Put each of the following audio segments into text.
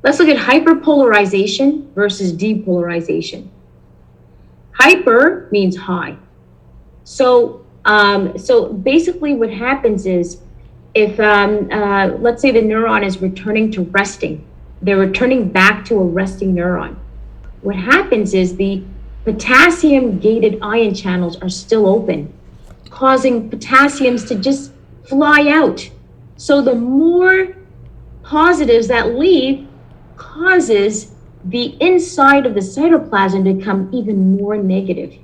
Let's look at hyperpolarization versus depolarization. Hyper means high. So basically what happens is if, let's say the neuron is returning to resting, they're returning back to a resting neuron. What happens is the potassium gated ion channels are still open, causing potassiums to just fly out. So the more positives that leave causes the inside of the cytoplasm to become even more negative.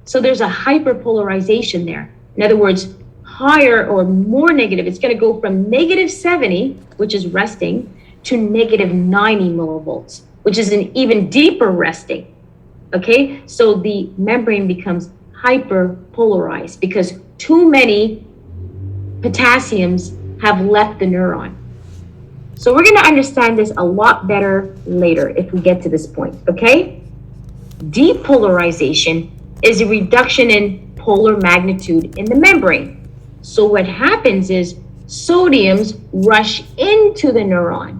So there's a hyperpolarization there. In other words, higher or more negative. It's going to go from negative 70, which is resting, to negative 90 millivolts, which is an even deeper resting. Okay, so the membrane becomes hyperpolarized because too many potassiums have left the neuron. So we're going to understand this a lot better later if we get to this point, okay? Depolarization is a reduction in polar magnitude in the membrane. So what happens is sodiums rush into the neuron.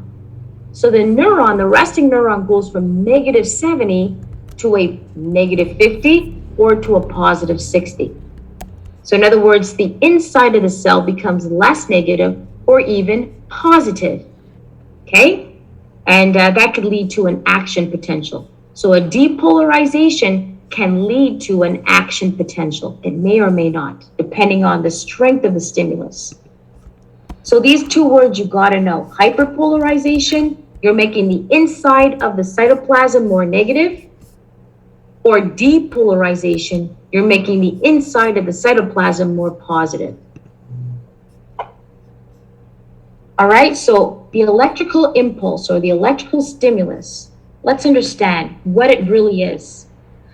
So the neuron, the resting neuron, goes from negative 70 to a negative 50 or to a positive 60. So in other words, the inside of the cell becomes less negative or even positive, okay? And that could lead to an action potential. So a depolarization can lead to an action potential. It may or may not, depending on the strength of the stimulus. So these two words you gotta know. Hyperpolarization, you're making the inside of the cytoplasm more negative, or depolarization, you're making the inside of the cytoplasm more positive. All right, so the electrical impulse or the electrical stimulus, let's understand what it really is.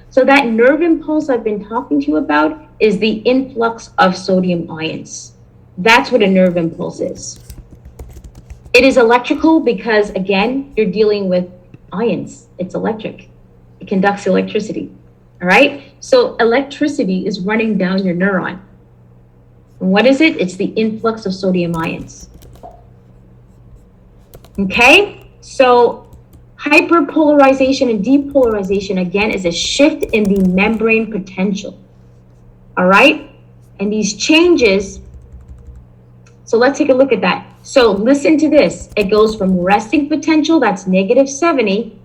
So that nerve impulse I've been talking to you about is the influx of sodium ions. That's what a nerve impulse is. It is electrical because, again, you're dealing with ions. It's electric. It conducts electricity, all right? So electricity is running down your neuron. And what is it? It's the influx of sodium ions. Okay, so hyperpolarization and depolarization, again, is a shift in the membrane potential, all right? And these changes, so let's take a look at that. So listen to this. It goes from resting potential, that's negative 70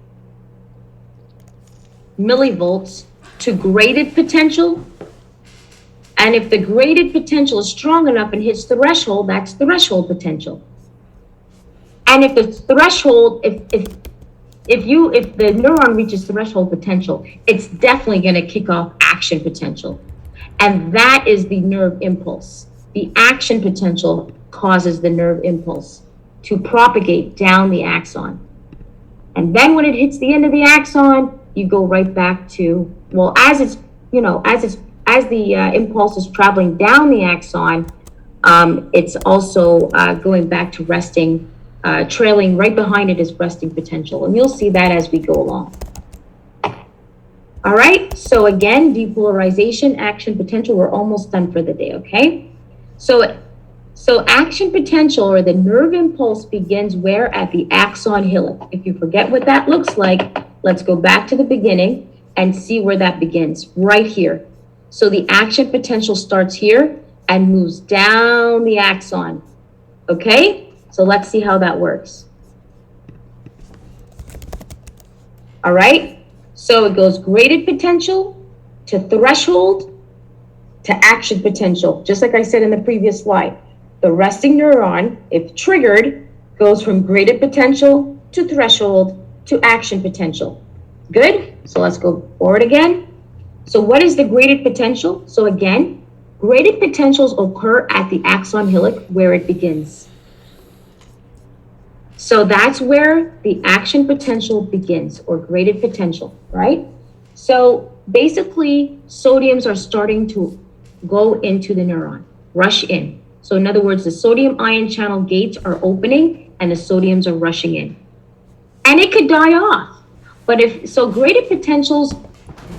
millivolts, to graded potential. And if the graded potential is strong enough and hits the threshold, that's threshold potential. And if the threshold, if the neuron reaches threshold potential, it's definitely going to kick off action potential. And that is the nerve impulse. The action potential causes the nerve impulse to propagate down the axon. And then when it hits the end of the axon, you go right back to, well, as it's, as the impulse is traveling down the axon, it's also going back to resting. Trailing right behind it is resting potential. And you'll see that as we go along. All right, so again, depolarization, action potential, we're almost done for the day, okay? So action potential, or the nerve impulse, begins where? At the axon hillock. If you forget what that looks like, let's go back to the beginning and see where that begins, right here. So the action potential starts here and moves down the axon, okay? So let's see how that works. All right, so it goes graded potential to threshold to action potential. Just like I said in the previous slide, the resting neuron, if triggered, goes from graded potential to threshold to action potential. Good, so let's go forward again. So what is the graded potential? So again, graded potentials occur at the axon hillock where it begins. So that's where the action potential begins, or graded potential, right? So basically, sodiums are starting to go into the neuron, rush in. So in other words, the sodium ion channel gates are opening and the sodiums are rushing in. And it could die off. But graded potentials,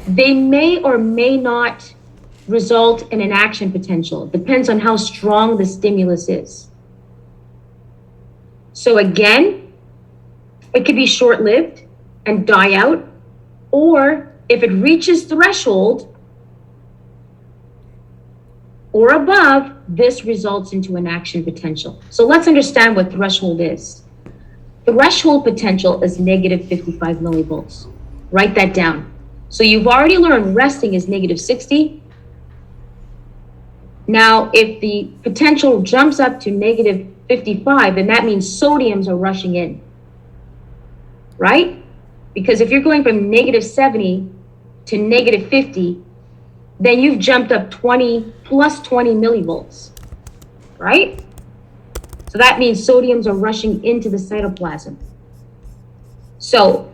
they may or may not result in an action potential. It depends on how strong the stimulus is. So again, it could be short-lived and die out, or if it reaches threshold or above, this results into an action potential. So let's understand what threshold is. Threshold potential is negative 55 millivolts. Write that down. So you've already learned resting is negative 60. Now, if the potential jumps up to negative 55, then that means sodiums are rushing in, right? Because if you're going from negative 70 to negative 50, then you've jumped up 20 plus 20 millivolts, right? So that means sodiums are rushing into the cytoplasm. So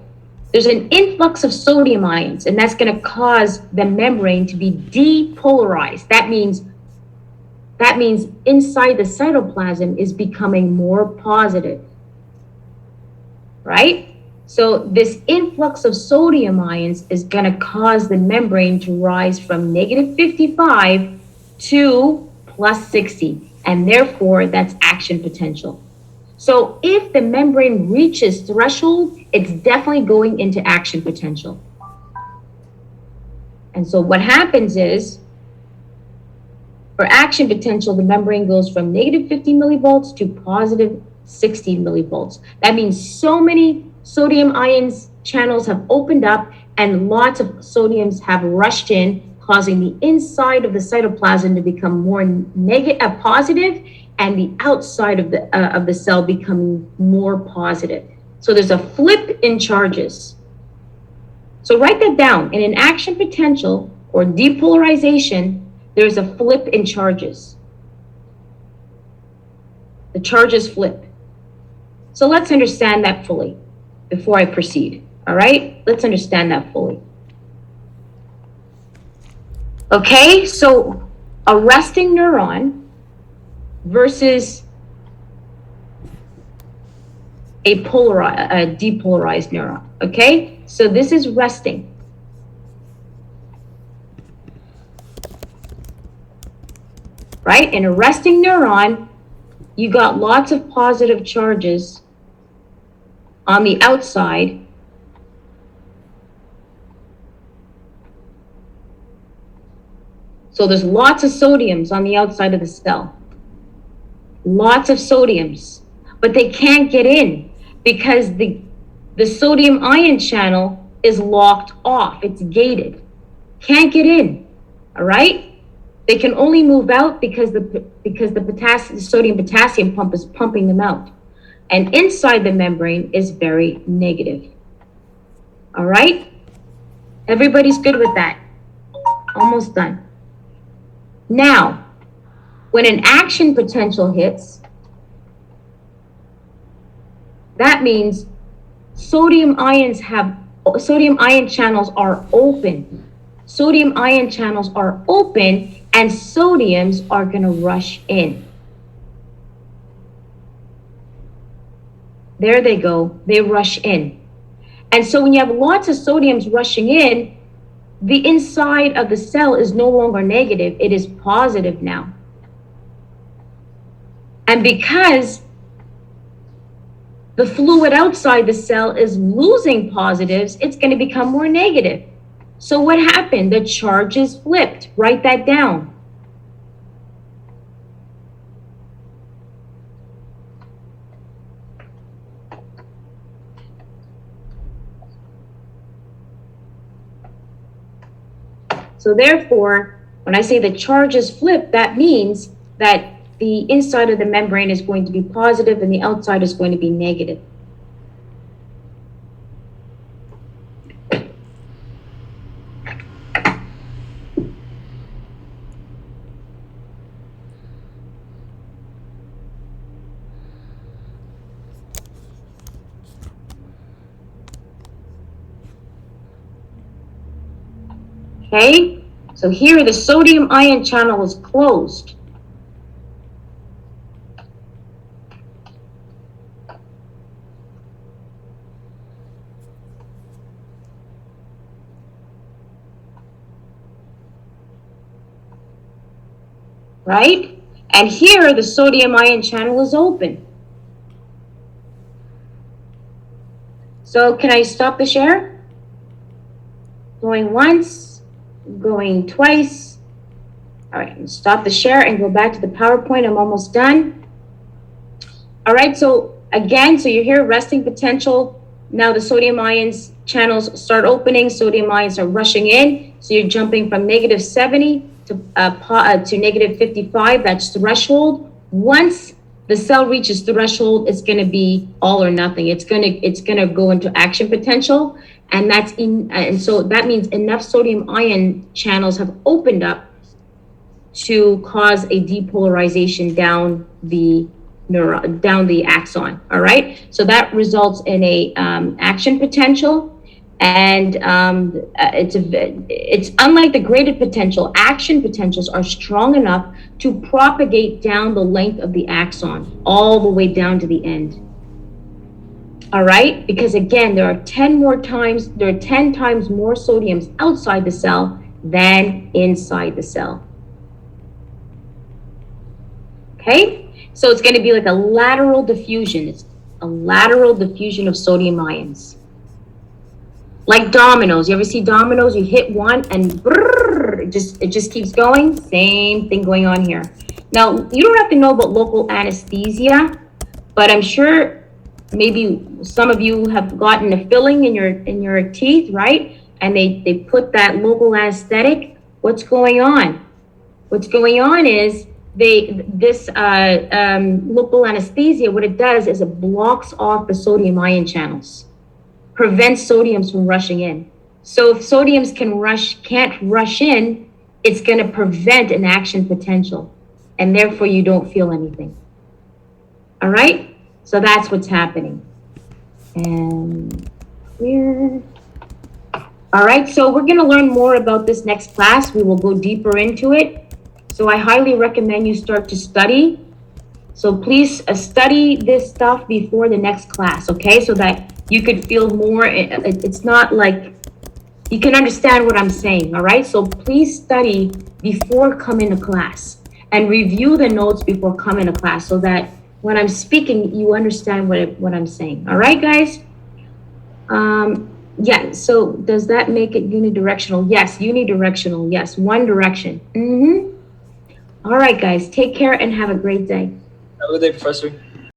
there's an influx of sodium ions, and that's going to cause the membrane to be depolarized. That means inside the cytoplasm is becoming more positive, right? So this influx of sodium ions is going to cause the membrane to rise from negative 55 to plus 60, and therefore that's action potential. So if the membrane reaches threshold, it's definitely going into action potential. And so what happens is, for action potential, the membrane goes from negative 50 millivolts to positive 60 millivolts. That means so many sodium ions channels have opened up and lots of sodiums have rushed in, causing the inside of the cytoplasm to become more positive, and the outside of the cell becoming more positive. So there's a flip in charges. So write that down. In an action potential or depolarization, there's a flip in charges. The charges flip. So let's understand that fully before I proceed. All right? Let's understand that fully. Okay, so a resting neuron versus a depolarized neuron. Okay, so this is resting. Right? In a resting neuron, you got lots of positive charges on the outside. So there's lots of sodiums on the outside of the cell. Lots of sodiums, but they can't get in because the sodium ion channel is locked off. It's gated. Can't get in. All right? They can only move out because the sodium potassium pump is pumping them out. And inside the membrane is very negative. All right? Everybody's good with that. Almost done. Now, when an action potential hits, that means sodium ion channels are open. Sodium ion channels are open, and sodiums are going to rush in. There they go. They rush in. And so when you have lots of sodiums rushing in, the inside of the cell is no longer negative. It is positive now. And because the fluid outside the cell is losing positives, it's going to become more negative. So what happened? The charges flipped. Write that down. So therefore, when I say the charges flip, that means that the inside of the membrane is going to be positive and the outside is going to be negative. Okay, so here the sodium ion channel is closed. Right? And here the sodium ion channel is open. So can I stop the share? Going once, going twice. All right, stop the share and go back to the PowerPoint. I'm almost done. All right, so again, so you're here, resting potential. Now the sodium ions channels start opening, sodium ions are rushing in. So you're jumping from negative 70 to negative 55, that's threshold. Once the cell reaches threshold, it's gonna be all or nothing. It's gonna go into action potential. And and so that means enough sodium ion channels have opened up to cause a depolarization down the axon. All right, so that results in a action potential, and it's unlike the graded potential. Action potentials are strong enough to propagate down the length of the axon all the way down to the end. All right, because again, there are 10 times more sodiums outside the cell than inside the cell. Okay, so it's going to be like a lateral diffusion. It's a lateral diffusion of sodium ions. Like dominoes. You ever see dominoes? You hit one and brrr, it just keeps going. Same thing going on here. Now, you don't have to know about local anesthesia, but I'm sure maybe some of you have gotten a filling in your teeth, right? And they put that local anesthetic. What's going on? What's going on is local anesthesia, what it does is it blocks off the sodium ion channels, prevents sodiums from rushing in. So if sodiums can't rush in, it's going to prevent an action potential, and therefore you don't feel anything. All right, so that's what's happening. And clear. All right, so we're going to learn more about this next class. We will go deeper into it. So I highly recommend you start to study. So please study this stuff before the next class, okay? So that you could feel more, it's not like, you can understand what I'm saying, all right? So please study before coming to class and review the notes before coming to class so that when I'm speaking, you understand what I'm saying. All right, guys? Yeah, so does that make it unidirectional? Yes, unidirectional, yes, one direction. All right, guys, take care and have a great day. Have a good day, Professor.